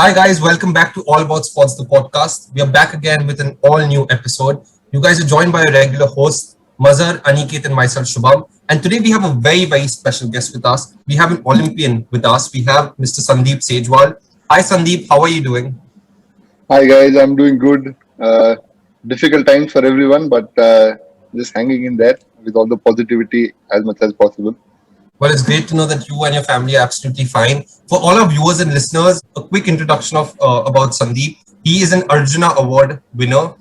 Hi guys, welcome back to All About Sports, the podcast. We are back again with an all-new episode. You guys are joined by a regular host, Mazhar, Aniket, and myself, Shubham. And today we have a very special guest with us. We have an Olympian with us. We have Mr. Sandeep Sejwal. Hi Sandeep, how are you doing? Hi guys, I'm doing good. Difficult times for everyone, but just hanging in there with all the positivity as much as possible. Well, it's great to know that you and your family are absolutely fine. For all our viewers and listeners, a quick introduction of about Sandeep. He is an Arjuna Award winner.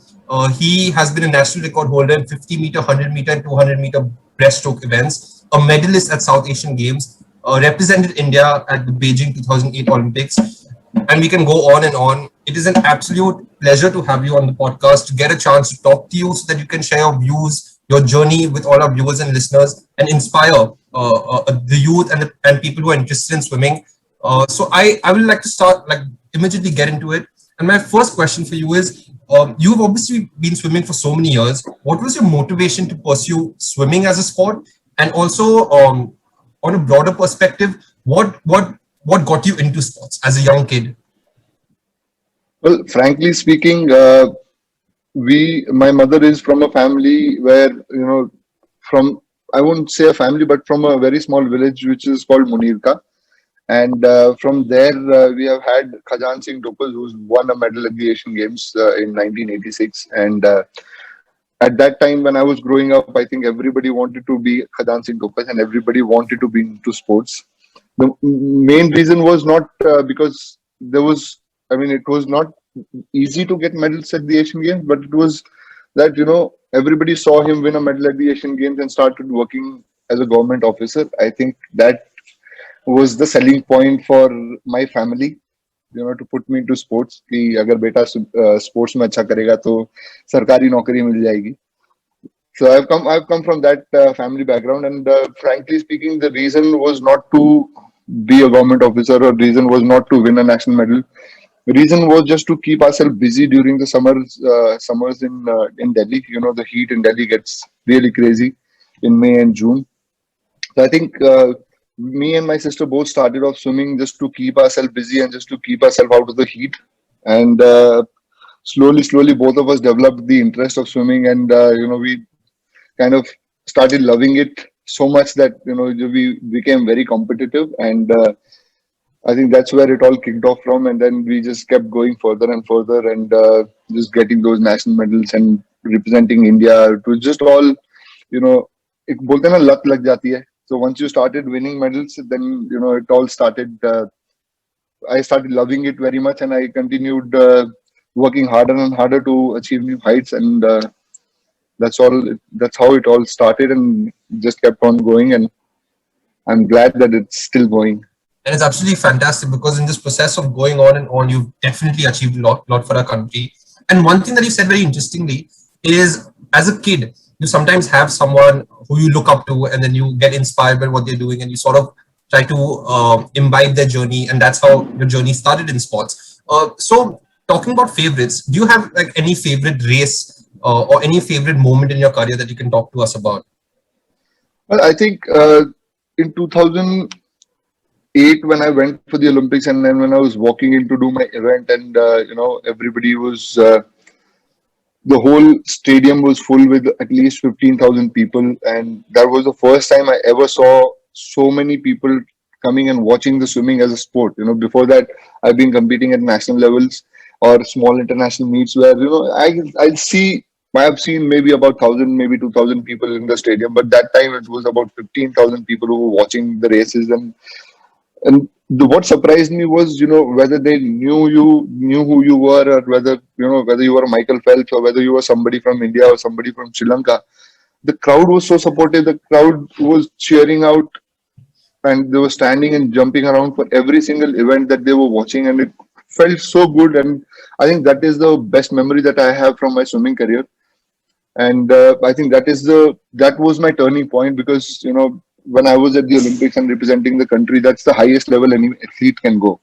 He has been a national record holder in 50 meter, 100 meter, and 200-meter breaststroke events. A medalist at South Asian Games. Represented India at the Beijing 2008 Olympics. And we can go on and on. It is an absolute pleasure to have you on the podcast, to get a chance to talk to you so that you can share your views, your journey with all our viewers and listeners, and inspire the youth and people who are interested in swimming. So I would like to start, like, immediately get into it. And my first question for you is, you've obviously been swimming for so many years. What was your motivation to pursue swimming as a sport? And also, on a broader perspective, what got you into sports as a young kid? Well, frankly speaking, my mother is from a family where, from, I won't say a family, but from a very small village which is called Munirka. And from there, we have had Khajan Singh Topaz, who's won a medal at the Asian Games in 1986. And at that time, when I was growing up, I think everybody wanted to be Khajan Singh Topaz and everybody wanted to be into sports. The main reason was not because it was not easy to get medals at the Asian Games, but it was that, everybody saw him win a medal at the Asian Games and started working as a government officer. I think that was the selling point for my family, to put me into sports. कि अगर बेटा sports में अच्छा करेगा तो सरकारी नौकरी मिल जाएगी. So I've come from that family background, and frankly speaking, the reason was not to be a government officer, or reason was not to win a national medal. The reason was just to keep ourselves busy during the summers in Delhi. The heat in Delhi gets really crazy in May and June. So I think me and my sister both started off swimming just to keep ourselves busy and just to keep ourselves out of the heat. And slowly, both of us developed the interest of swimming, and we kind of started loving it so much that we became very competitive. And I think that's where it all kicked off from. And then we just kept going further and further, and just getting those national medals and representing India. It was just all, एक बोलते हैं ना लत लग जाती है. So once you started winning medals, then it all started. I started loving it very much, and I continued working harder and harder to achieve new heights. And that's all. That's how it all started, and just kept on going. And I'm glad that it's still going. And it's absolutely fantastic because in this process of going on and on, you've definitely achieved a lot for our country. And one thing that you said very interestingly is, as a kid, you sometimes have someone who you look up to, and then you get inspired by what they're doing, and you sort of try to imbibe their journey, and that's how your journey started in sports. So, talking about favorites, do you have like any favorite race or any favorite moment in your career that you can talk to us about? Well, I think in 2008, when I went for the Olympics, and then when I was walking in to do my event, and everybody was. The whole stadium was full with at least 15,000 people, and that was the first time I ever saw so many people coming and watching the swimming as a sport. Before that, I've been competing at national levels or small international meets where I have seen maybe about 1,000, maybe 2,000 people in the stadium, but that time it was about 15,000 people who were watching the races. And what surprised me was, whether they knew who you were, or whether you were Michael Phelps, or whether you were somebody from India or somebody from Sri Lanka. The crowd was so supportive. The crowd was cheering out, and they were standing and jumping around for every single event that they were watching, and it felt so good. And I think that is the best memory that I have from my swimming career. And I think that was my turning point, because when I was at the Olympics and representing the country, that's the highest level any athlete can go.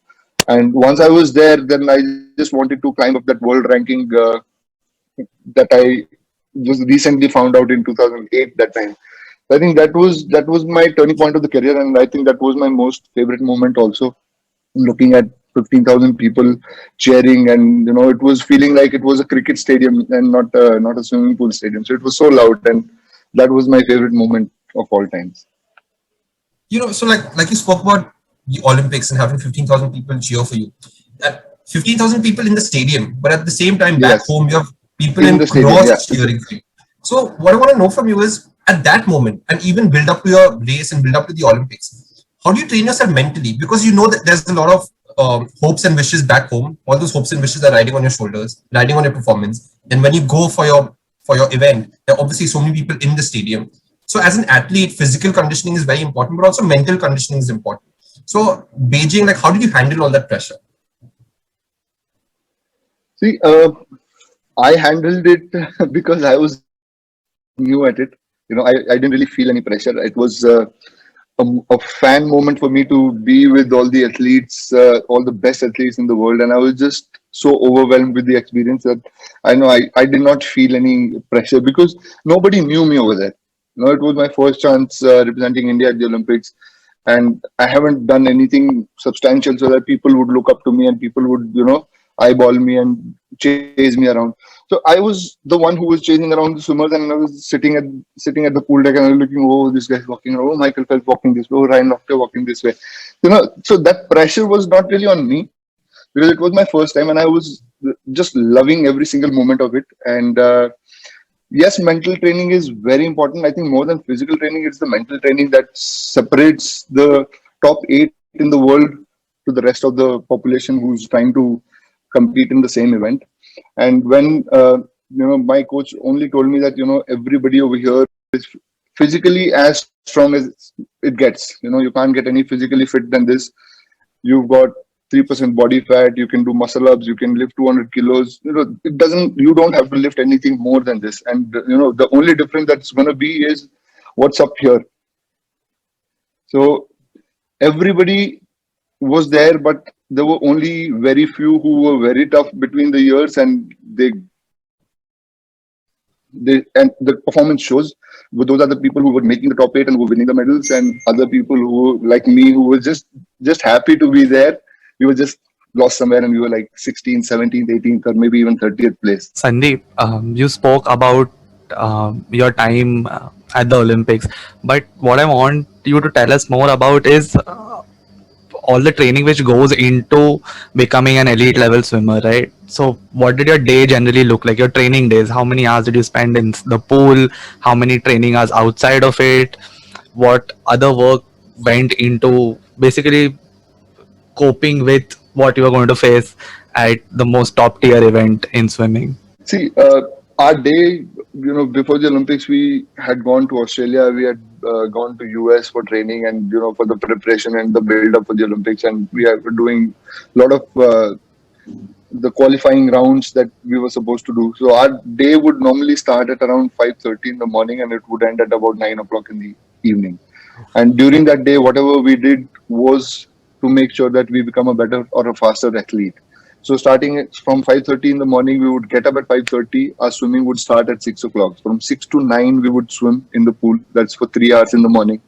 And once I was there, then I just wanted to climb up that world ranking that I just recently found out in 2008. That time, I think that was my turning point of the career, and I think that was my most favorite moment. Also, looking at 15,000 people cheering, and it was feeling like it was a cricket stadium and not a swimming pool stadium. So it was so loud, and that was my favorite moment of all times. So like you spoke about the Olympics and having 15,000 people cheer for you. 15,000 people in the stadium, but at the same time back Yes, home you have people in in the stadium. Yeah. crores cheering for you. So what I want to know from you is, at that moment and even build up to your race and build up to the Olympics, how do you train yourself mentally? Because you know that there's a lot of hopes and wishes back home. All those hopes and wishes are riding on your shoulders, riding on your performance. And when you go for your event, there are obviously so many people in the stadium. So as an athlete, physical conditioning is very important, but also mental conditioning is important. So Beijing, like how did you handle all that pressure? See, I handled it because I was new at it. I didn't really feel any pressure. It was a fan moment for me to be with all the athletes, all the best athletes in the world, and I was just so overwhelmed with the experience that I did not feel any pressure because nobody knew me over there. It was my first chance representing India at the Olympics, and I haven't done anything substantial so that people would look up to me and people would eyeball me and chase me around. So I was the one who was chasing around the swimmers, and I was sitting at the pool deck, and I was looking, oh, this guy's walking around, oh, Michael Phelps walking this way, oh, Ryan Lochte walking this way. So that pressure was not really on me because it was my first time, and I was just loving every single moment of it. And yes, mental training is very important. I think more than physical training, it's the mental training that separates the top 8 in the world to the rest of the population who's trying to compete in the same event. And when my coach only told me that everybody over here is physically as strong as it gets. You can't get any physically fit than this. You've got 3% body fat. You can do muscle ups. You can lift 200 kilos. It doesn't. You don't have to lift anything more than this. And the only difference that's going to be is what's up here. So everybody was there, but there were only very few who were very tough between the years, and and the performance shows. But those are the people who were making the top 8 and who were winning the medals, and other people who, like me, who were just happy to be there. We were just lost somewhere, and we were like 16th, 17th, 18th, or maybe even 30th place. Sandeep, you spoke about your time at the Olympics, but what I want you to tell us more about is all the training which goes into becoming an elite level swimmer, right? So what did your day generally look like, your training days? How many hours did you spend in the pool? How many training hours outside of it? What other work went into basically coping with what you are going to face at the most top tier event in swimming? See, our day, before the Olympics, we had gone to Australia. We had gone to US for training and for the preparation and the build up for the Olympics, and we were doing a lot of the qualifying rounds that we were supposed to do. So our day would normally start at around 5:30 in the morning, and it would end at about 9 o'clock in the evening. And during that day, whatever we did was to make sure that we become a better or a faster athlete. So starting from 5:30 in the morning, we would get up at 5:30. Our swimming would start at 6 o'clock. From 6 to 9, we would swim in the pool. That's for 3 hours in the morning.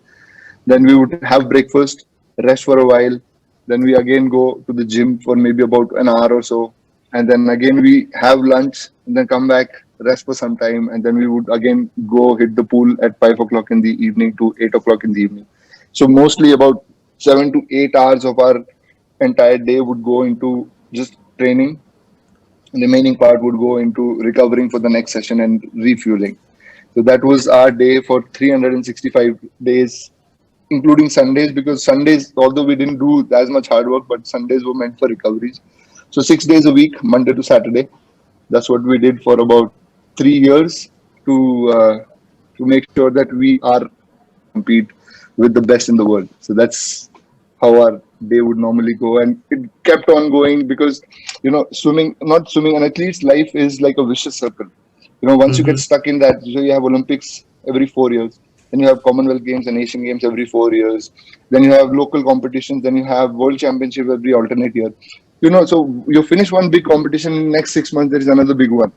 Then we would have breakfast, rest for a while. Then we again go to the gym for maybe about an hour or so. And then again we have lunch and then come back, rest for some time. And then we would again go hit the pool at 5 o'clock in the evening to 8 o'clock in the evening. So mostly about 7 to 8 hours of our entire day would go into just training. The remaining part would go into recovering for the next session and refueling. So that was our day for 365 days, including Sundays, because Sundays, although we didn't do as much hard work, but Sundays were meant for recoveries. So 6 days a week, Monday to Saturday. That's what we did for about 3 years to make sure that we are compete with the best in the world. So that's how our day would normally go, and it kept on going because not swimming, an athlete's life is like a vicious circle. Once you get stuck in that, so you have Olympics every 4 years, then you have Commonwealth Games and Asian Games every 4 years, then you have local competitions, then you have World Championship every alternate year. So you finish one big competition, in the next 6 months there is another big one.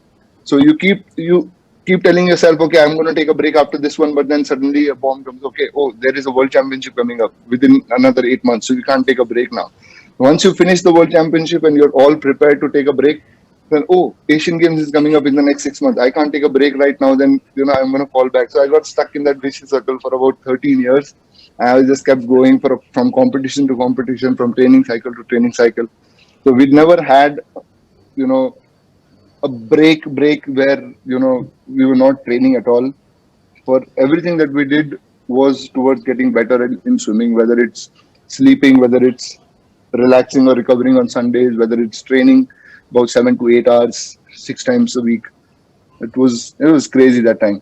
So you keep telling yourself, okay, I'm going to take a break after this one, but then suddenly a bomb comes. Okay, oh, there is a World Championship coming up within another 8 months, so you can't take a break now. Once you finish the World Championship and you're all prepared to take a break, then Asian Games is coming up in the next 6 months. I can't take a break right now. Then I'm going to fall back. So I got stuck in that vicious circle for about 13 years. I just kept going from competition to competition, from training cycle to training cycle. So we never had a break where we were not training at all. For everything that we did was towards getting better in swimming, whether it's sleeping, whether it's relaxing or recovering on Sundays, whether it's training about 7 to 8 hours, 6 times a week. It was crazy that time.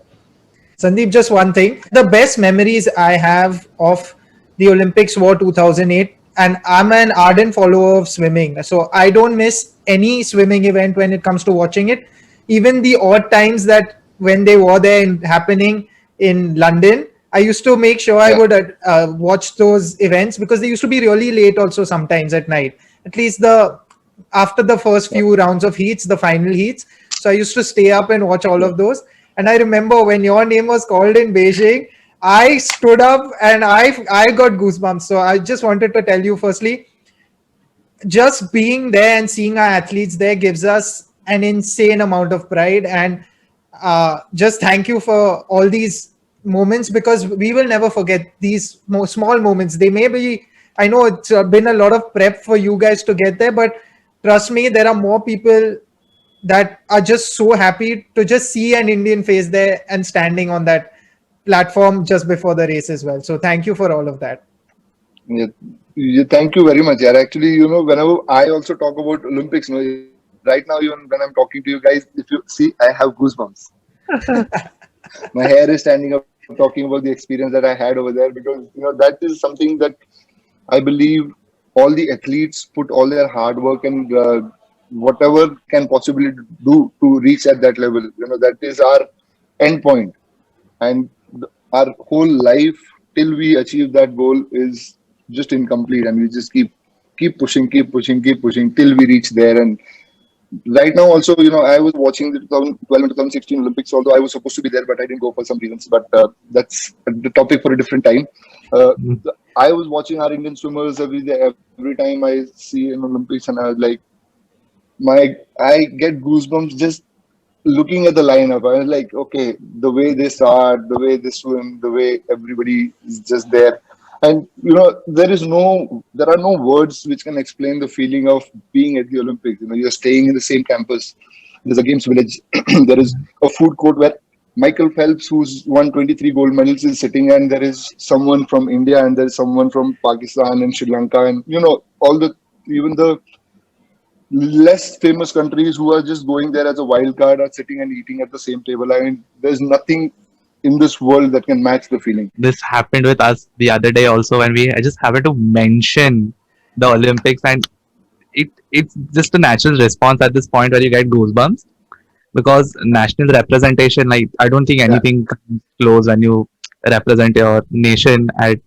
Sandeep, just one thing. The best memories I have of the Olympics were 2008, and I'm an ardent follower of swimming. So I don't miss any swimming event when it comes to watching it. Even the odd times that when they were there and happening in London, I used to make sure I would watch those events because they used to be really late also sometimes at night. At least after the first few rounds of heats, the final heats. So I used to stay up and watch all of those. And I remember when your name was called in Beijing, I stood up and I got goosebumps. So I just wanted to tell you, firstly, just being there and seeing our athletes there gives us an insane amount of pride. And just thank you for all these moments, because we will never forget these small moments. They may be, I know it's been a lot of prep for you guys to get there, but trust me, there are more people that are just so happy to just see an Indian face there and standing on that platform just before the race as well. So thank you for all of that. Yeah, thank you very much. Yeah, actually, whenever I also talk about Olympics, right now, even when I'm talking to you guys, if you see, I have goosebumps. My hair is standing up talking about the experience that I had over there, because that is something that I believe all the athletes put all their hard work and whatever can possibly do to reach at that level. That is our end point, and our whole life till we achieve that goal is just incomplete, and we just keep pushing, till we reach there. And right now also, I was watching the 2012 and 2016 Olympics, although I was supposed to be there, but I didn't go for some reasons. But that's the topic for a different time. I was watching our Indian swimmers every day. Every time I see an Olympics, and I was like, I get goosebumps just looking at the lineup. I was like, okay, the way they start, the way they swim, the way everybody is just there. And there are no words which can explain the feeling of being at the Olympics. You're staying in the same campus. There's a games village. There is a food court where Michael Phelps, who's won 23 gold medals, is sitting, and there is someone from India, and there's someone from Pakistan and Sri Lanka, and even the less famous countries who are just going there as a wild card are sitting and eating at the same table. I mean, there's nothing in this world that can match the feeling. This happened with us the other day also when I just happened to mention the Olympics, and it's just a natural response at this point where you get goosebumps, because national representation, like, I don't think anything comes close when you represent your nation at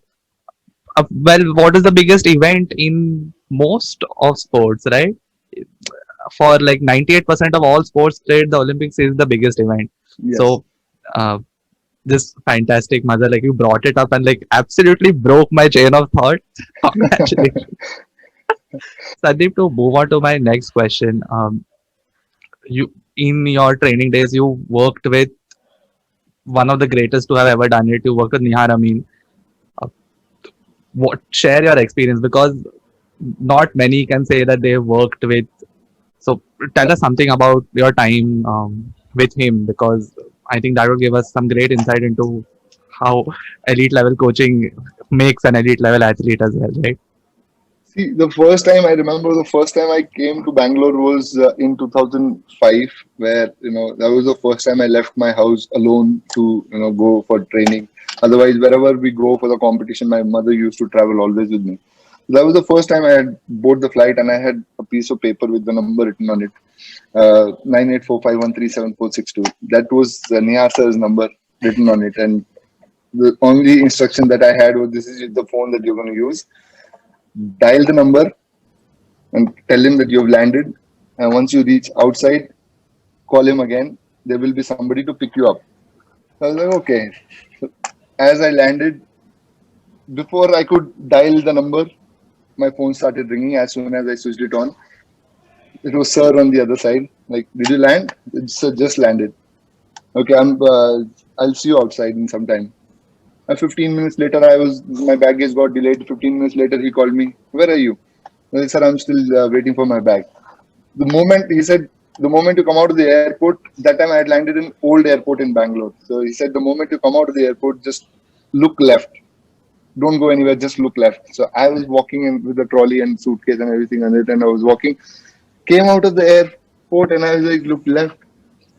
what is the biggest event in most of sports, right? For like 98% of all sports played, the Olympics is the biggest event. Yes. So this fantastic, mother, like, you brought it up and like absolutely broke my chain of thought. Congratulations. Sandeep, to move on to my next question, you, in your training days, you worked with one of the greatest to have ever done it. You worked with Nihar Amin. Share your experience, because not many can say that they worked with. So tell us something about your time with him, because I think that would give us some great insight into how elite level coaching makes an elite level athlete as well, right? See, the first time I came to Bangalore was in 2005, where that was the first time I left my house alone to go for training. Otherwise, wherever we go for the competition, my mother used to travel always with me. That was the first time I had boarded the flight, and I had a piece of paper with the number written on it, 9845137462. That was Nihar sir's number written on it, and the only instruction that I had was, this is the phone that you're going to use. Dial the number and tell him that you've landed. And once you reach outside, call him again. There will be somebody to pick you up. So I was like, okay. So as I landed, before I could dial the number, my phone started ringing as soon as I switched it on. It was sir on the other side. Like, did you land? Sir, just landed. Okay, I'll see you outside in some time. 15 minutes later, my baggage got delayed. 15 minutes later, he called me. Where are you? I said, sir, I'm still waiting for my bag. He said, the moment you come out of the airport, that time I had landed in old airport in Bangalore. So he said, the moment you come out of the airport, just look left. Don't go anywhere, just look left. So I was walking in with the trolley and suitcase and everything on it, and I was walking, came out of the airport, and I was like, look left,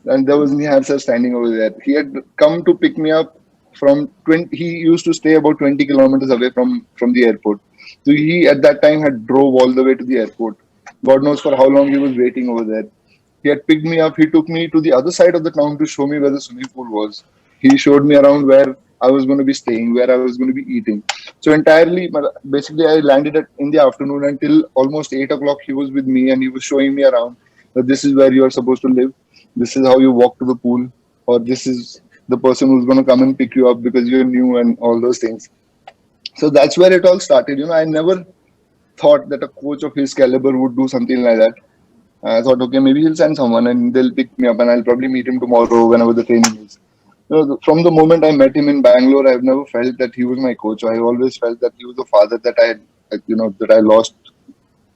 and there was Nihar sir standing over there. He had come to pick me up from 20. He used to stay about 20 kilometers away from the airport. So he at that time had drove all the way to the airport. God knows for how long he was waiting over there. He had picked me up. He took me to the other side of the town to show me where the swimming pool was. He showed me around where I was going to be staying, where I was going to be eating. So entirely, basically, I landed in the afternoon until almost 8 o'clock. He was with me and he was showing me around that this is where you are supposed to live. This is how you walk to the pool, or this is the person who's going to come and pick you up because you're new and all those things. So that's where it all started. I never thought that a coach of his caliber would do something like that. I thought, okay, maybe he'll send someone and they'll pick me up and I'll probably meet him tomorrow whenever the training is. From the moment I met him in Bangalore, I've never felt that he was my coach. I always felt that he was the father that I lost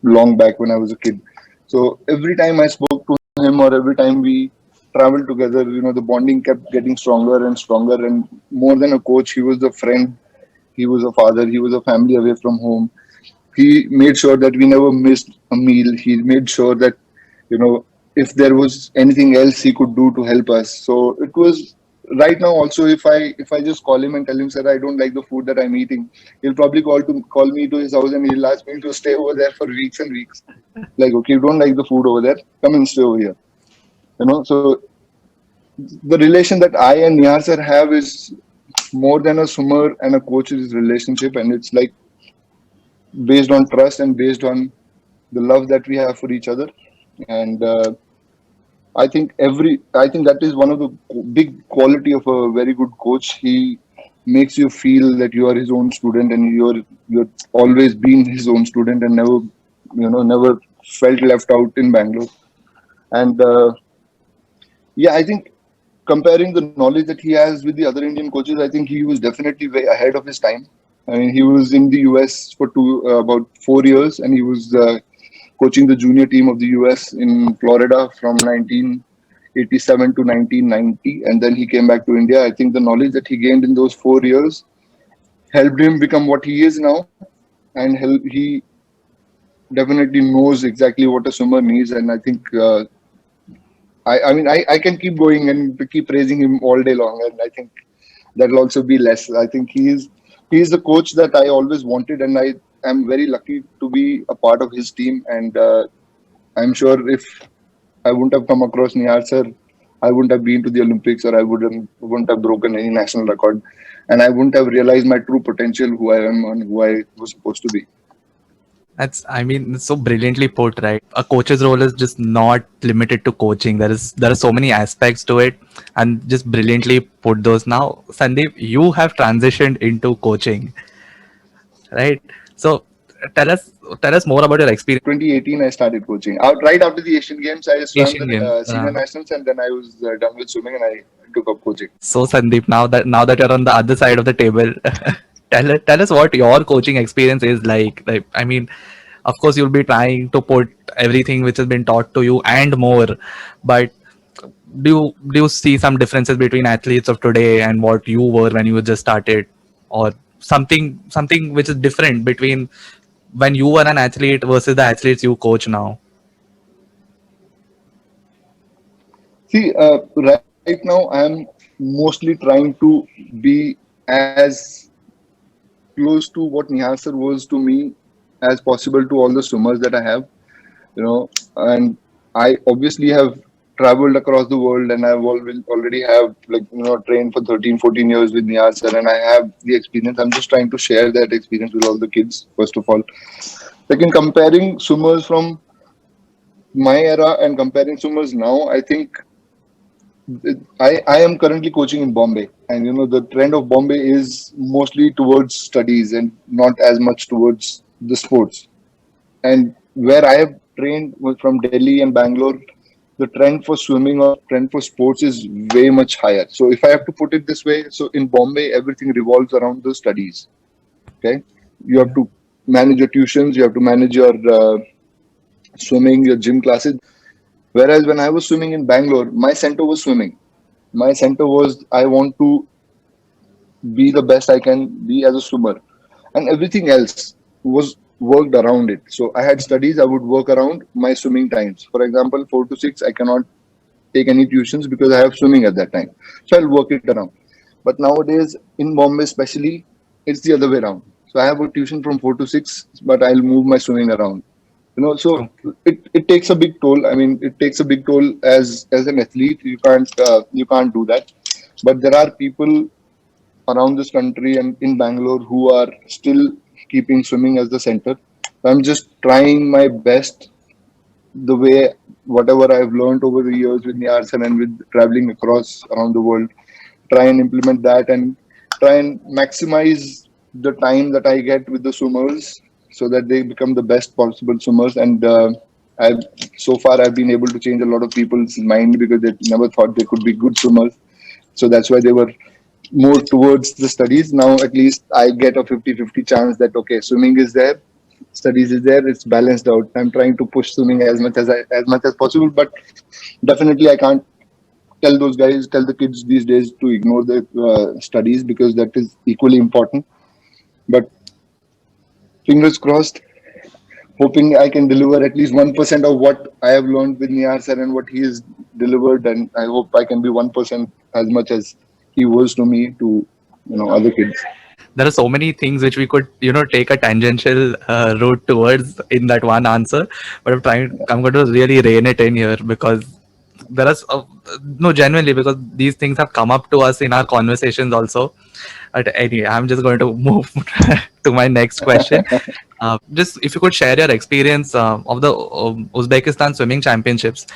long back when I was a kid. So every time I spoke to him or every time we traveled together, the bonding kept getting stronger and stronger. And more than a coach, he was a friend. He was a father. He was a family away from home. He made sure that we never missed a meal. He made sure that, if there was anything else he could do to help us. So it was right now also, if I just call him and tell him, sir, I don't like the food that I'm eating, he'll probably call me to his house and he'll ask me to stay over there for weeks and weeks. Like, okay, you don't like the food over there, come and stay over here. So the relation that I and Nihar sir have is more than a swimmer and a coach's relationship, and it's like based on trust and based on the love that we have for each other. And I think that is one of the big quality of a very good coach. He makes you feel that you are his own student and you're always been his own student and never felt left out in Bangalore. And I think comparing the knowledge that he has with the other Indian coaches, I think he was definitely way ahead of his time. I mean, he was in the US for about 4 years, and he was coaching the junior team of the US in Florida from 1987 to 1990, and then he came back to India. I think the knowledge that he gained in those 4 years helped him become what he is now, and he definitely knows exactly what a swimmer needs. And I think I can keep going and keep praising him all day long, and I think that'll also be less. I think he's the coach that I always wanted, and I am very lucky to be a part of his team. And I'm sure if I wouldn't have come across Nihar sir, I wouldn't have been to the Olympics, or I wouldn't have broken any national record, and I wouldn't have realized my true potential, who I am and who I was supposed to be. It's so brilliantly put, right? A coach's role is just not limited to coaching. There are so many aspects to it, and just brilliantly put those. Now, Sandeep, you have transitioned into coaching, right? So tell us more about your experience. 2018, I started coaching. Right after the Asian Games, I swam the senior nationals, and then I was done with swimming, and I took up coaching. So Sandeep, now that you're on the other side of the table, tell us what your coaching experience is like. I mean, of course, you'll be trying to put everything which has been taught to you and more, but do you see some differences between athletes of today and what you were when you just started, or something which is different between when you were an athlete versus the athletes you coach now? See, right now I'm mostly trying to be as close to what Nihar sir was to me as possible to all the swimmers that I have, and I obviously have traveled across the world, and I've already have trained for 13-14 years with Nihar sir, and I have the experience. I'm just trying to share that experience with all the kids, first of all. Like, in comparing swimmers from my era and comparing swimmers now, I think I am currently coaching in Bombay, and the trend of Bombay is mostly towards studies and not as much towards the sports. And where I have trained was from Delhi and Bangalore, the trend for swimming or trend for sports is way much higher. So if I have to put it this way, so in Bombay, everything revolves around the studies. Okay, you have to manage your tuitions, you have to manage your swimming, your gym classes. Whereas when I was swimming in Bangalore, my center was swimming. My center was I want to be the best I can be as a swimmer, and everything else was worked around it. So I had studies, I would work around my swimming times. For example, 4 to 6, I cannot take any tuitions because I have swimming at that time. So I'll work it around. But nowadays in Bombay, especially, it's the other way around. So I have a tuition from 4 to 6, but I'll move my swimming around. So Okay. it takes a big toll. I mean, it takes a big toll as an athlete. You can't do that. But there are people around this country and in Bangalore who are still keeping swimming as the center. I'm just trying my best the way whatever I've learned over the years with Niarsan and with traveling across around the world, try and implement that and try and maximize the time that I get with the swimmers so that they become the best possible swimmers. And I've so far I've been able to change a lot of people's mind because they never thought they could be good swimmers. So that's why they were more towards the studies. Now at least I get a 50-50 chance that okay, swimming is there, studies is there, it's balanced out. I'm trying to push swimming as much as possible, but definitely I can't tell the kids these days to ignore their studies because that is equally important. But fingers crossed, hoping I can deliver at least 1% of what I have learned with Niyar sir and what he has delivered, and I hope I can be 1% as much as he was to me to other kids. There are so many things which we could take a tangential route towards in that one answer, but I'm going to really rein it in here because there is no, genuinely, because these things have come up to us in our conversations also. But anyway, I'm just going to move to my next question. Just if you could share your experience of the Uzbekistan swimming championships,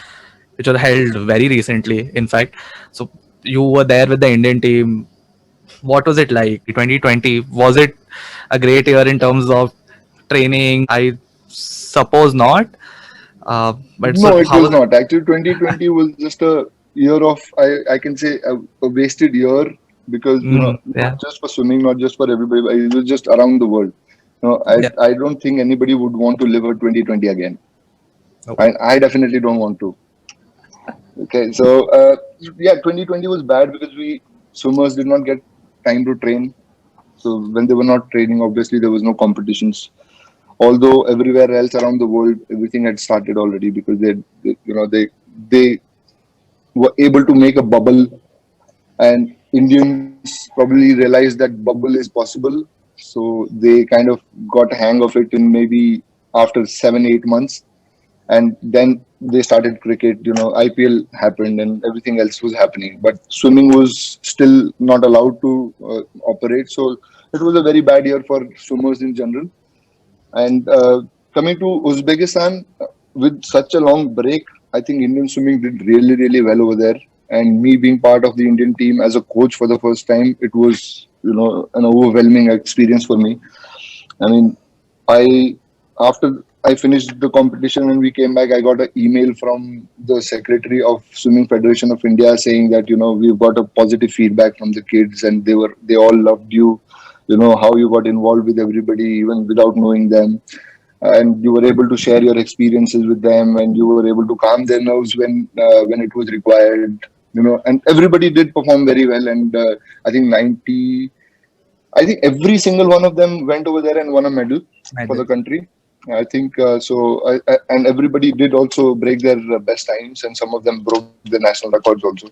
which were held very recently, in fact. So you were there with the Indian team. What was it like? 2020, was it a great year in terms of training? I suppose not. But No, so it how was was it? not. Actually, 2020 was just a year of, I can say, a wasted year because, Yeah. not just for swimming, not just for everybody, but it was just around the world. Yeah. I don't think anybody would want to live a 2020 again. Oh. I definitely don't want to. Okay, so yeah, 2020 was bad because we swimmers did not get time to train. So when they were not training, obviously there was no competitions. Although everywhere else around the world, everything had started already because they were able to make a bubble, and Indians probably realized that bubble is possible. So they kind of got a hang of it in maybe after 7-8 months, and then they started cricket. IPL happened and everything else was happening, but swimming was still not allowed to operate. So it was a very bad year for swimmers in general. And coming to Uzbekistan, with such a long break, I think Indian swimming did really, really well over there. And me being part of the Indian team as a coach for the first time, it was, an overwhelming experience for me. I mean, I after I finished the competition and we came back, I got an email from the secretary of Swimming Federation of India saying that we've got a positive feedback from the kids and they all loved you. How you got involved with everybody even without knowing them, and you were able to share your experiences with them, and you were able to calm their nerves when it was required. And everybody did perform very well, and I think 90 I think every single one of them went over there and won a medal for the Medal. country. I think so, and everybody did also break their best times, and some of them broke the national records also.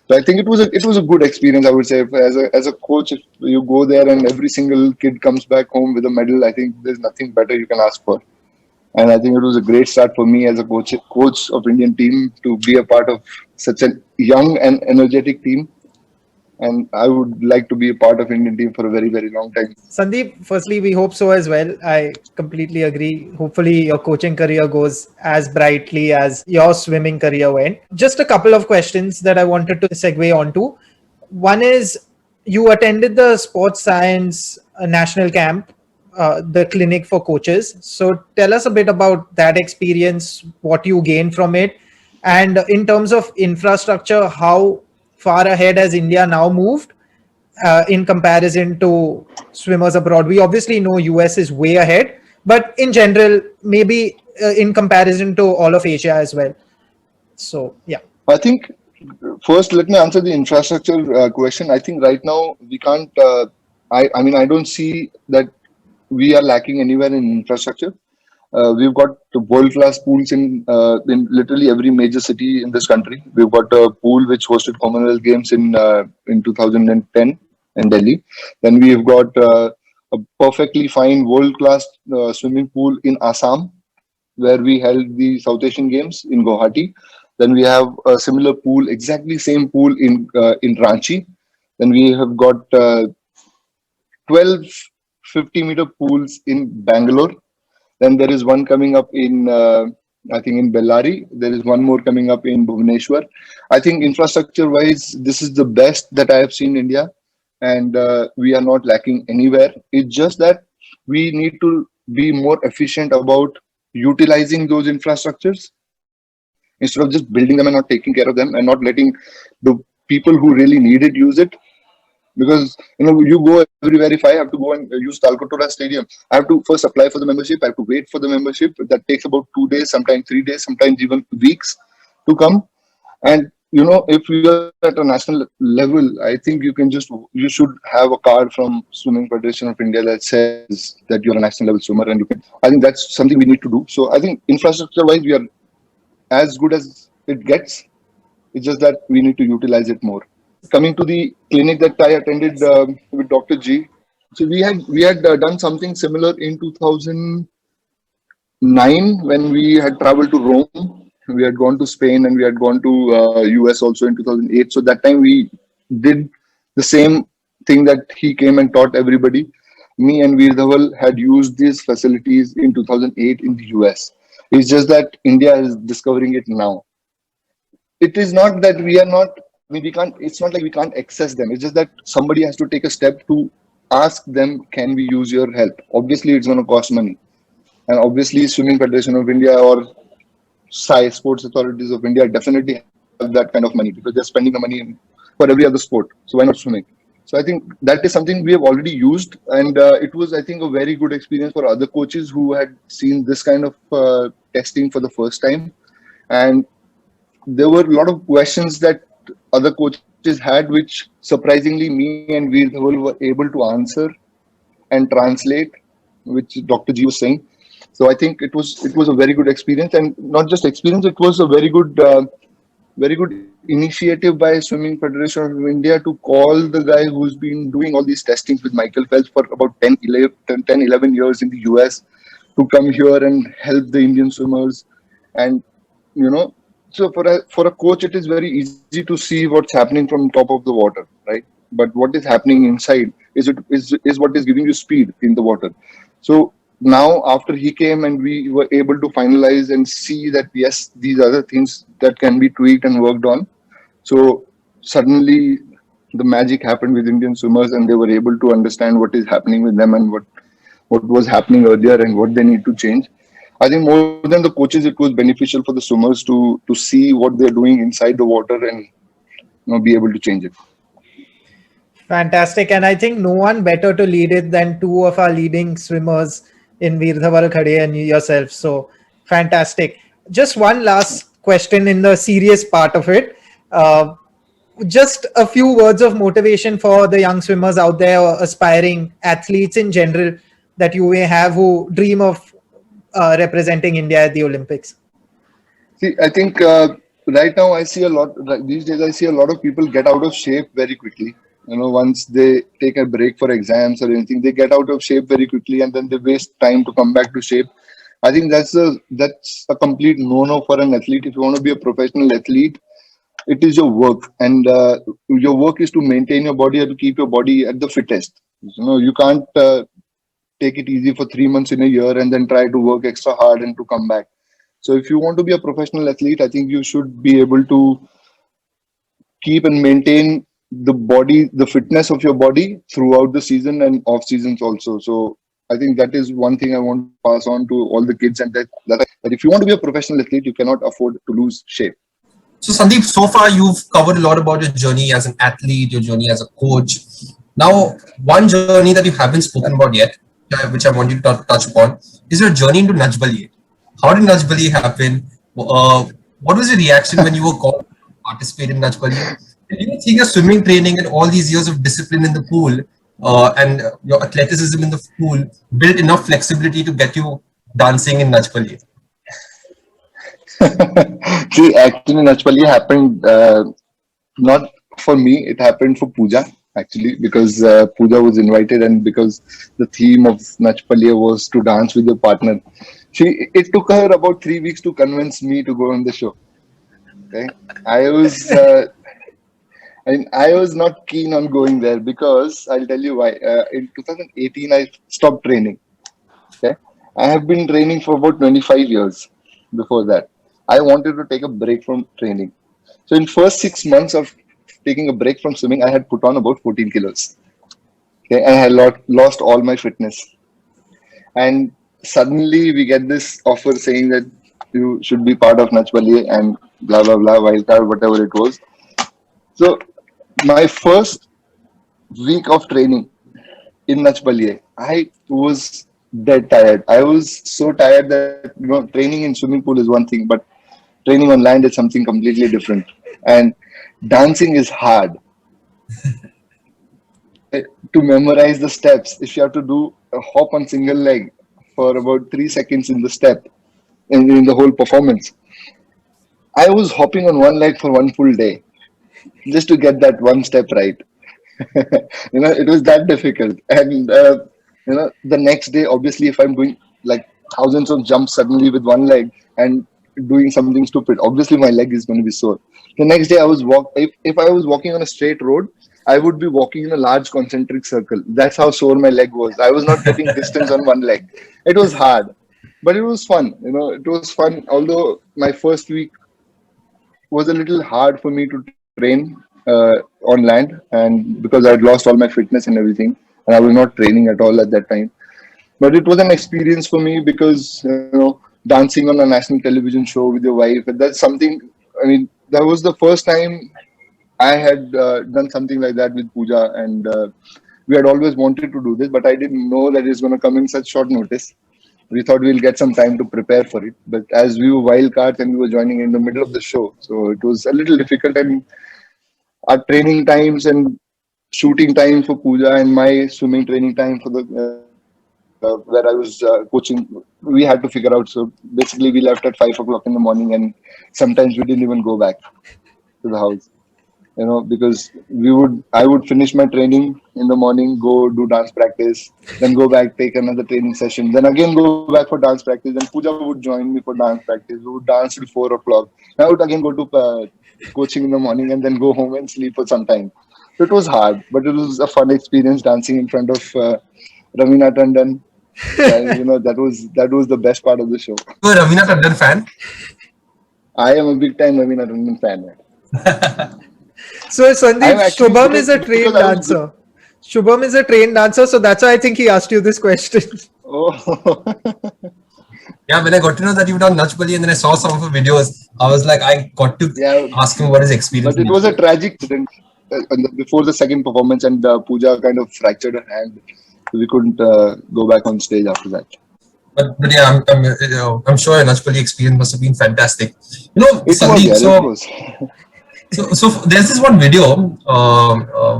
So I think it was a good experience. I would say, as a coach, if you go there and every single kid comes back home with a medal, I think there's nothing better you can ask for. And I think it was a great start for me as a coach of Indian team to be a part of such a young and energetic team, and I would like to be a part of Indian team for a very, very long time. Sandeep, firstly, we hope so as well. I completely agree. Hopefully, your coaching career goes as brightly as your swimming career went. Just a couple of questions that I wanted to segue onto. One is, you attended the sports science national camp the clinic for coaches. So tell us a bit about that experience, what you gained from it, and in terms of infrastructure, how far ahead has India now moved in comparison to swimmers abroad? We obviously know US is way ahead, but in general, maybe in comparison to all of Asia as well. So yeah. I think first, let me answer the infrastructure question. I think right now we can't. I mean, I don't see that we are lacking anywhere in infrastructure. We've got world-class pools in literally every major city in this country. We've got a pool which hosted Commonwealth Games in 2010 in Delhi. Then we've got a perfectly fine world-class swimming pool in Assam, where we held the South Asian Games in Guwahati. Then we have a similar pool, exactly same pool in Ranchi. Then we have got 12 50-meter pools in Bangalore. Then there is one coming up in, I think, in Bellary. There is one more coming up in Bhubaneswar. I think infrastructure-wise, this is the best that I have seen in India, and we are not lacking anywhere. It's just that we need to be more efficient about utilizing those infrastructures instead of just building them and not taking care of them and not letting the people who really need it use it. Because you go everywhere. If I have to go and use Talkotora Stadium, I have to first apply for the membership. I have to wait for the membership. That takes about 2 days, sometimes 3 days, sometimes even weeks to come. And if you are at a national level, I think you should have a card from Swimming Federation of India that says that you're a national level swimmer, and you can. I think that's something we need to do. So I think infrastructure-wise, we are as good as it gets. It's just that we need to utilize it more. Coming to the clinic that I attended with Dr. G, so we had done something similar in 2009 when we had traveled to Rome. We had gone to Spain and we had gone to US also in 2008. So that time we did the same thing that he came and taught everybody. Me and Veer Dhaval had used these facilities in 2008 in the US. It's just that India is discovering it now. It is not that we are not. I mean, we can't. It's not like we can't access them. It's just that somebody has to take a step to ask them, "Can we use your help?" Obviously, it's going to cost money, and obviously, Swimming Federation of India or SAI, Sports Authorities of India, definitely have that kind of money because they're spending the money for every other sport. So why not swimming? So I think that is something we have already used, and it was, I think, a very good experience for other coaches who had seen this kind of testing for the first time, and there were a lot of questions that other coaches had, which surprisingly me and Veer Dhaval were able to answer and translate, which Dr. G was saying. So I think it was a very good experience, and not just experience. It was a very good initiative by Swimming Federation of India to call the guy who's been doing all these testings with Michael Phelps for about 11 years in the US to come here and help the Indian swimmers. And so for a coach, it is very easy to see what's happening from top of the water, right? But what is happening inside is what is giving you speed in the water. So now after he came and we were able to finalize and see that yes, these are the things that can be tweaked and worked on. So suddenly the magic happened with Indian swimmers, and they were able to understand what is happening with them and what was happening earlier and what they need to change. I think more than the coaches, it was beneficial for the swimmers to see what they're doing inside the water and be able to change it. Fantastic. And I think no one better to lead it than two of our leading swimmers in Veer Dhaval Khade and yourself. So fantastic. Just one last question in the serious part of it. Just a few words of motivation for the young swimmers out there or aspiring athletes in general that you may have who dream of representing India at the Olympics. See, I think right now I see a lot, these days I see a lot of people get out of shape very quickly. Once they take a break for exams or anything, they get out of shape very quickly and then they waste time to come back to shape. I think that's a complete no-no for an athlete. If you want to be a professional athlete, it is your work, and your work is to maintain your body and to keep your body at the fittest. You can't take it easy for 3 months in a year and then try to work extra hard and to come back. So if you want to be a professional athlete, I think you should be able to keep and maintain the fitness of your body throughout the season and off seasons also. So I think that is one thing I want to pass on to all the kids, and that if you want to be a professional athlete, you cannot afford to lose shape. So Sandeep, so far you've covered a lot about your journey as an athlete, your journey as a coach. Now, one journey that you haven't spoken about yet, which I want you to touch upon, is your journey into Najbali. How did Najbali happen? What was your reaction when you were called to participate in Najbali? Do you think your swimming training and all these years of discipline in the pool and your athleticism in the pool built enough flexibility to get you dancing in Najbali? See, actually, Nachpali happened not for me. It happened for Pooja actually, because Pooja was invited, and because the theme of Nachpali was to dance with your partner. It took her about 3 weeks to convince me to go on the show. Okay, I was I was not keen on going there because I'll tell you why. In 2018, I stopped training. Okay, I have been training for about 25 years. Before that, I wanted to take a break from training. So in first 6 months of taking a break from swimming, I had put on about 14 kilos. Okay, I had lost all my fitness, and suddenly we get this offer saying that you should be part of Nachbali and blah blah blah wildcard, whatever it was. So my first week of training in Nachbali, I was dead tired. I was so tired that training in swimming pool is one thing, but training on land is something completely different. And dancing is hard. To memorize the steps, if you have to do a hop on single leg for about 3 seconds in the step in the whole performance, I was hopping on one leg for one full day just to get that one step right. It was that difficult. And the next day, obviously, if I'm doing like thousands of jumps suddenly with one leg and doing something stupid, obviously my leg is going to be sore. The next day, if I was walking on a straight road, I would be walking in a large concentric circle. That's how sore my leg was. I was not getting distance on one leg. It was hard, but it was fun. It was fun. Although my first week was a little hard for me to train on land, and because I had lost all my fitness and everything, and I was not training at all at that time. But it was an experience for me because dancing on a national television show with your wife, that's something. I mean, that was the first time I had done something like that with Pooja, and we had always wanted to do this, but I didn't know that it's going to come in such short notice. We thought we'll get some time to prepare for it, but as we were wild cards and we were joining in the middle of the show, so it was a little difficult. And our training times and shooting time for Pooja and my swimming training time for the where I was coaching, we had to figure out. So basically, we left at 5 o'clock in the morning, and sometimes we didn't even go back to the house. Because I would finish my training in the morning, go do dance practice, then go back, take another training session, then again go back for dance practice. Then Pooja would join me for dance practice. We would dance till 4 o'clock. I would again go to coaching in the morning and then go home and sleep for some time. So it was hard, but it was a fun experience dancing in front of Ravina Tandon. That was the best part of the show. You're a Ravina Tandon fan? I am a big time Ravina Tandon fan. So Sandeep, actually Shubham good is a at- trained because I was dancer. Shubham is a trained dancer, so that's why I think he asked you this question. Oh, Yeah, when I got to know that you've done Nachbali and then I saw some of your videos, I was like, I got to yeah. ask him what his experience But it was a tragic incident before the second performance, and Pooja kind of fractured her hand. We couldn't go back on stage after that. But yeah, I'm sure your Nachbali experience must have been fantastic. It was, Sandeep, yeah, it was. so there's this one video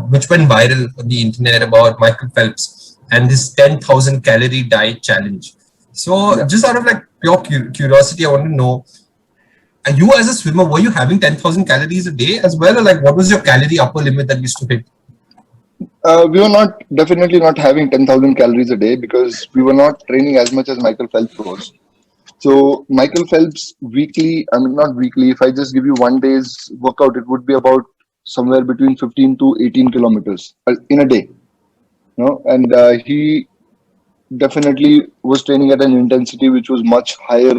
which went viral on the internet about Michael Phelps and his 10,000 calorie diet challenge. So Yeah. just out of like pure curiosity, I want to know, you as a swimmer, were you having 10,000 calories a day as well? Or like what was your calorie upper limit that you used to hit? We were definitely not having 10,000 calories a day because we were not training as much as Michael Phelps was. So Michael Phelps not weekly, if I just give you one day's workout, it would be about somewhere between 15 to 18 kilometers in a day. And he definitely was training at an intensity which was much higher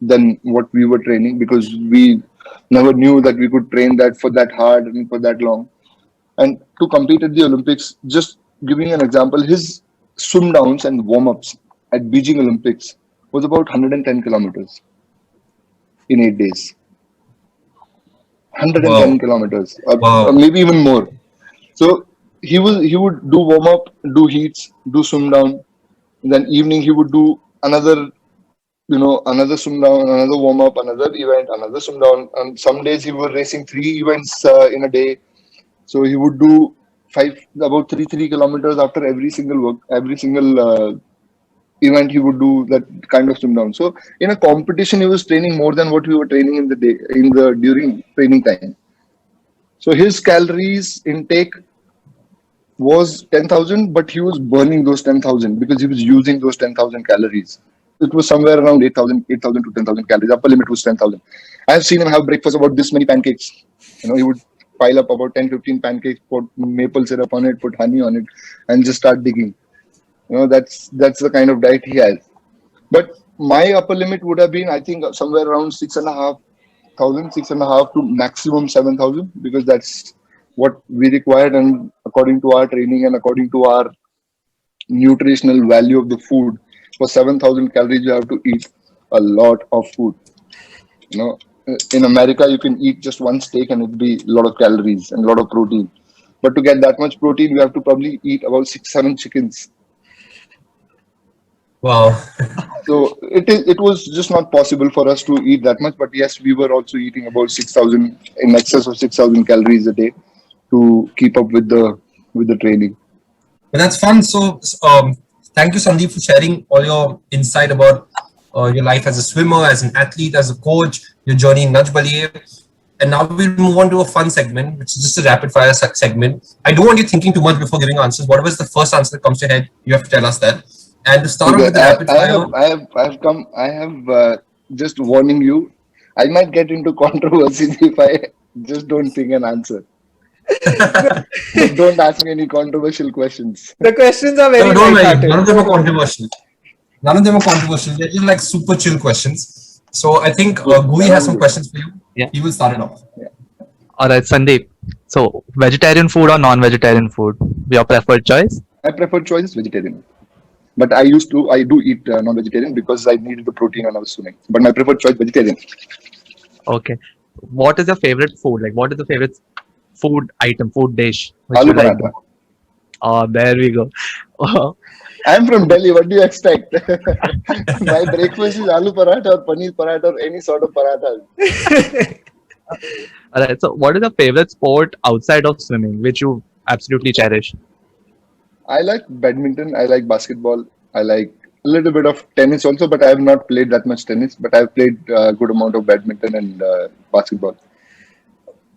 than what we were training, because we never knew that we could train that for that hard and for that long. And to compete at the Olympics, just giving an example, his swim downs and warm ups at Beijing Olympics was about 110 kilometers in 8 days. 110 Wow. kilometers, or Wow. maybe even more. So he would do warm up, do heats, do swim down. Then evening he would do another, another swim down, another warm up, another event, another swim down. And some days he was racing 3 events in a day. So he would do about 3 kilometers after every single event. He would do that kind of swim down. So in a competition, he was training more than what we were training in the day during training time. So his calories intake was 10,000, but he was burning those 10,000 because he was using those 10,000 calories. It was somewhere around 8,000 to 10,000 calories. Upper limit was 10,000. I have seen him have breakfast about this many pancakes. He would pile up about 10, 15 pancakes, put maple syrup on it, put honey on it, and just start digging. That's the kind of diet he has. But my upper limit would have been, I think, somewhere around 6,500, 6,500 to maximum 7,000, because that's what we required. And according to our training and according to our nutritional value of the food, for 7,000 calories, you have to eat a lot of food. In America, you can eat just one steak and it'd be a lot of calories and a lot of protein. But to get that much protein, you have to probably eat about 6-7 chickens. Wow. So it was just not possible for us to eat that much. But yes, we were also eating about 6,000, in excess of 6,000 calories a day to keep up with the training. But that's fun. So, thank you, Sandeep, for sharing all your insight about your life as a swimmer, as an athlete, as a coach, your journey in Najbaliye. And now we'll move on to a fun segment, which is just a rapid fire segment. I don't want you thinking too much before giving answers. Whatever is the first answer that comes to your head, you have to tell us that. And to start off with the rapid fire, I have just warning you. I might get into controversy if I just don't think an answer. But don't ask me any controversial questions. The questions are very no, don't worry. light-hearted. None of them are controversial. None of them are controversial. They're just like super chill questions. So I think Gui has some questions for you. Yeah. He will start it off. All right, Sandeep. So, vegetarian food or non-vegetarian food? Your preferred choice? My preferred choice is vegetarian. But I do eat non-vegetarian because I needed the protein when I was swimming. But my preferred choice, vegetarian. Okay. What is your favorite food? Like, what is the favorite food item, food dish? Aloo paratha. Oh, there we go. I'm from Delhi. What do you expect? My breakfast is aloo paratha or paneer paratha or any sort of paratha. All right. So, what is your favorite sport outside of swimming, which you absolutely cherish? I like badminton. I like basketball. I like a little bit of tennis also, but I have not played that much tennis. But I've played a good amount of badminton and basketball.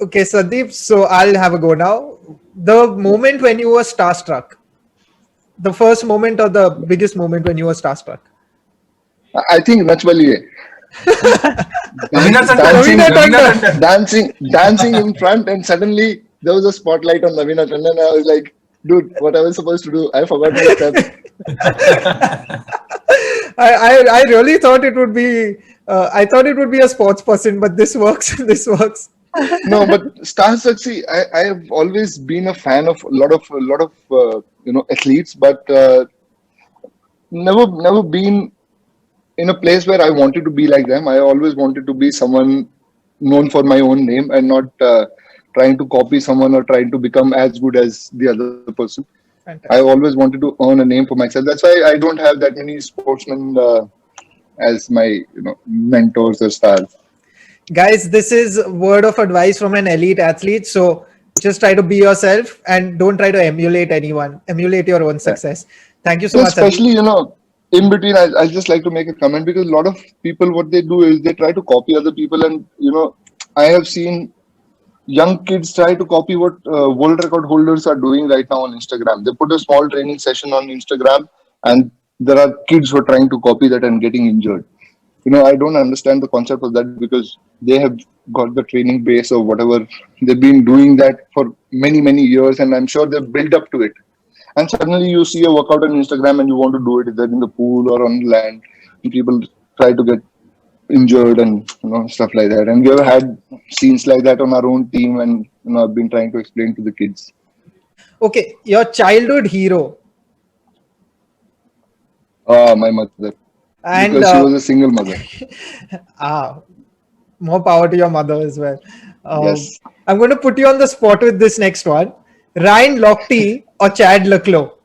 Okay, Sandeep, so I'll have a go now. The moment when you were starstruck, the first moment or the biggest moment when you were starstruck? I think Najbaliye. dancing in front, and suddenly there was a spotlight on Lavina Tandon. I was like, dude, what I was supposed to do? I forgot my steps. I really thought it would be. I thought it would be a sports person, but this works. This works. No, but starstruck. See, I have always been a fan of a lot of athletes, but never been in a place where I wanted to be like them. I always wanted to be someone known for my own name and not trying to copy someone or trying to become as good as the other person. Fantastic. I always wanted to earn a name for myself. That's why I don't have that many sportsmen as my mentors or stars. Guys, this is word of advice from an elite athlete. So just try to be yourself and don't try to emulate anyone. Emulate your own success. Thank you so much. Especially, in between, I just like to make a comment, because a lot of people, what they do is they try to copy other people. And, I have seen young kids try to copy what world record holders are doing right now on Instagram. They put a small training session on Instagram, and there are kids who are trying to copy that and getting injured. I don't understand the concept of that, because they have got the training base or whatever. They've been doing that for many, many years, and I'm sure they've built up to it. And suddenly you see a workout on Instagram and you want to do it either in the pool or on land, and people try to get injured and stuff like that. And we have had scenes like that on our own team, and I've been trying to explain to the kids. Okay, your childhood hero. My mother, And because she was a single mother. more power to your mother as well. Yes, I'm going to put you on the spot with this next one. Ryan Lochte or Chad Leclerc?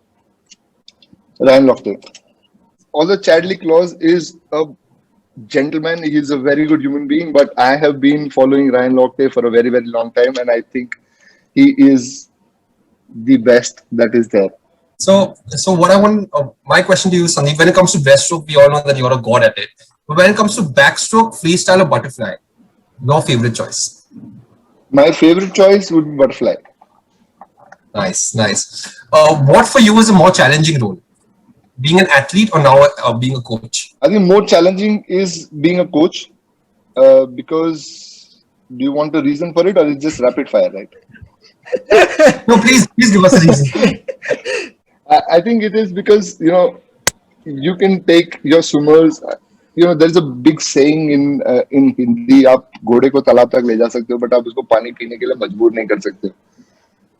Ryan Lochte. Although Chadley Claus is a gentleman, he's a very good human being, but I have been following Ryan Lochte for a very, very long time, and I think he is the best that is there. So what I want, my question to you, Sandeep, when it comes to breaststroke, we all know that you're a god at it. But when it comes to backstroke, freestyle or butterfly, your favorite choice? My favorite choice would be butterfly. Nice, nice. What for you is a more challenging role? Being an athlete or now being a coach? I think more challenging is being a coach, because do you want a reason for it, or it's just rapid fire, right? No, please give us a reason. I think it is because, you can take your swimmers. There's a big saying in Hindi, आप घोड़े को तालाब तक ले जा सकते हो, but आप उसको पानी पीने के लिए मजबूर नहीं कर सकते,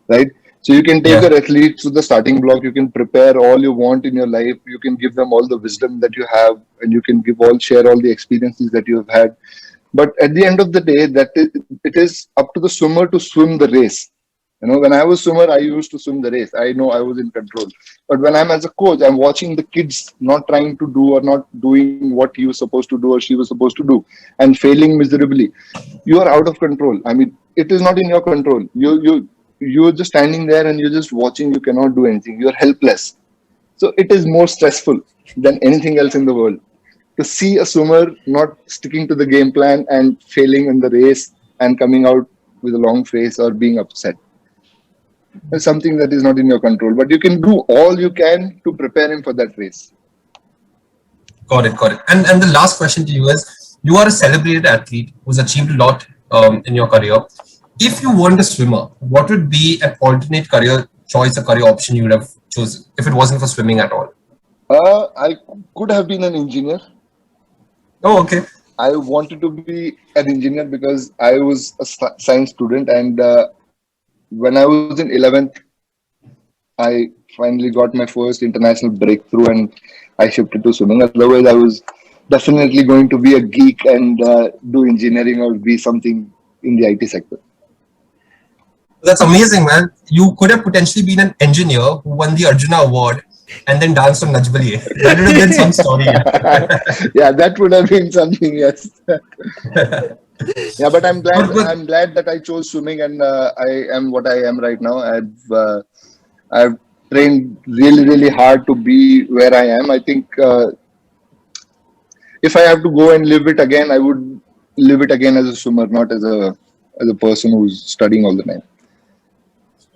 right? So you can take your athletes to the starting block. You can prepare all you want in your life. You can give them all the wisdom that you have, and you can share all the experiences that you have had. But at the end of the day, it is up to the swimmer to swim the race. When I was swimmer, I used to swim the race. I know I was in control. But when I'm as a coach, I'm watching the kids not trying to do or not doing what he was supposed to do or she was supposed to do and failing miserably. You are out of control. I mean, it is not in your control. You're just standing there and you're just watching. You cannot do anything. You're helpless. So it is more stressful than anything else in the world to see a swimmer not sticking to the game plan and failing in the race and coming out with a long face or being upset. It's something that is not in your control, but you can do all you can to prepare him for that race. Got it. And the last question to you is, you are a celebrated athlete who's achieved a lot in your career. If you weren't a swimmer, what would be an alternate career choice or career option you would have chosen if it wasn't for swimming at all? I could have been an engineer. Oh, okay. I wanted to be an engineer because I was a science student, and when I was in 11th, I finally got my first international breakthrough and I shifted to swimming. Otherwise, I was definitely going to be a geek and do engineering or be something in the IT sector. That's amazing, man. You could have potentially been an engineer who won the Arjuna Award and then danced on Najbaliye. That would have been some story. Yeah, that would have been something, yes. Yeah, but I'm glad that I chose swimming and I am what I am right now. I've trained really, really hard to be where I am. I think if I have to go and live it again, I would live it again as a swimmer, not as a person who's studying all the time.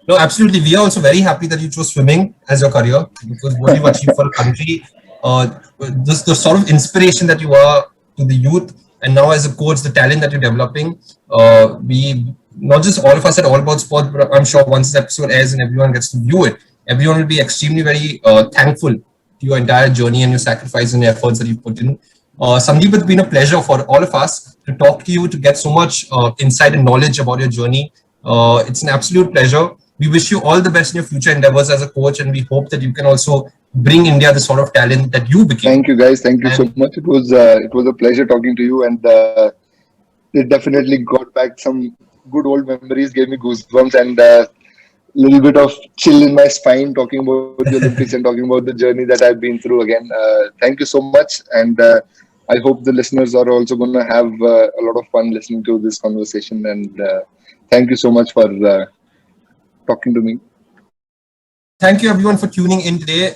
No, absolutely. We are also very happy that you chose swimming as your career, because what you've achieved for a country, the sort of inspiration that you are to the youth, and now as a coach, the talent that you're developing. We, not just all of us at All About Sports, but I'm sure once this episode airs and everyone gets to view it, everyone will be extremely very thankful to your entire journey and your sacrifice and efforts that you've put in. Sandeep, it's been a pleasure for all of us to talk to you, to get so much insight and knowledge about your journey. It's an absolute pleasure. We wish you all the best in your future endeavors as a coach, and we hope that you can also bring India the sort of talent that you became. Thank you, guys. Thank you so much. It was a pleasure talking to you, and it definitely got back some good old memories, gave me goosebumps, and a little bit of chill in my spine talking about the Olympics and talking about the journey that I've been through again. Thank you so much, and I hope the listeners are also going to have a lot of fun listening to this conversation. And thank you so much for talking to me. Thank you everyone for tuning in today.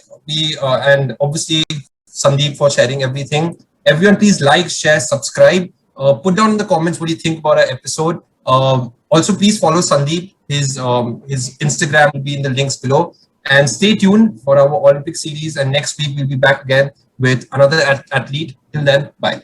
And obviously Sandeep for sharing everything. Everyone, please like, share, subscribe. Put down in the comments what you think about our episode. Also, please follow Sandeep. His Instagram will be in the links below. And stay tuned for our Olympic series. And next week we'll be back again with another athlete. Till then, bye.